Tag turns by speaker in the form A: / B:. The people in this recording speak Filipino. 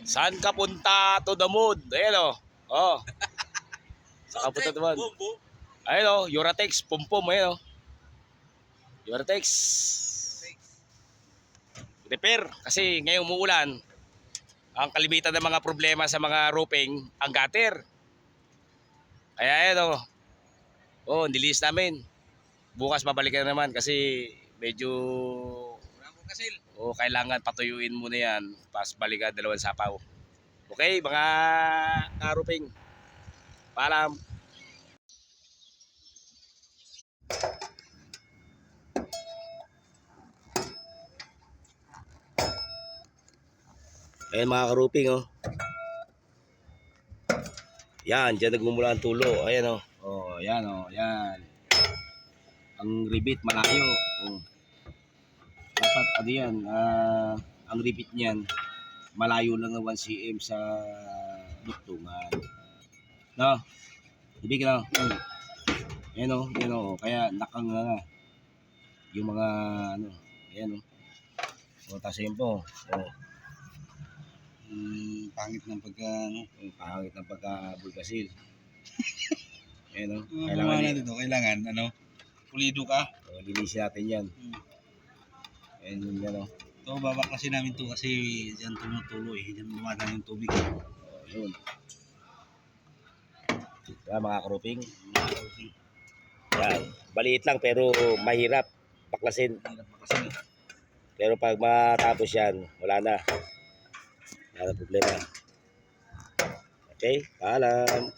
A: Saan ka punta to the moon? Ayan o. Oh. Saan ka punta to the moon? Ayan o, Uratex, pum-pum. Ayan o. Uratex. Repair. Kasi ngayong umuulan, ang kalimitan ng mga problema sa mga roofing, ang gutter. Kaya ayan o. Oh, nilis namin. Bukas babalikan na naman kasi medyo kailangan patuyuin muna yan. Pas balikan dalawang sapaw. Okay, mga ka-roofing. Paalam. Ayan mga ka-roofing oh. Yan, dyan nagmumula ang tulo. Ayan oh. Oh, yan oh, yan. Ang ribit malayo. Oh. Dapat ano yan, ang ribit niyan malayo lang ng 1 cm sa dugtungan. No? Ibig na. Ayan oh, yan oh. Kaya nakang nga yung mga ano, ayan oh. So, tasin po. Oh.
B: Pangit ng
A: Pangit ng pagka-bulgasil. Ayan o.
B: Kailangan pulido ka.
A: Linisin natin yan. Ayan yun yan o.
B: Ito, babaklasin namin to kasi dyan tumutulo eh. Dyan dumadaan yung tubig.
A: Yun. Kaya mga ka-roofing. Yan. Maliit lang pero mahirap baklasin. Pero pag matapos yan, wala na. Wala na problema. Okay, paalam.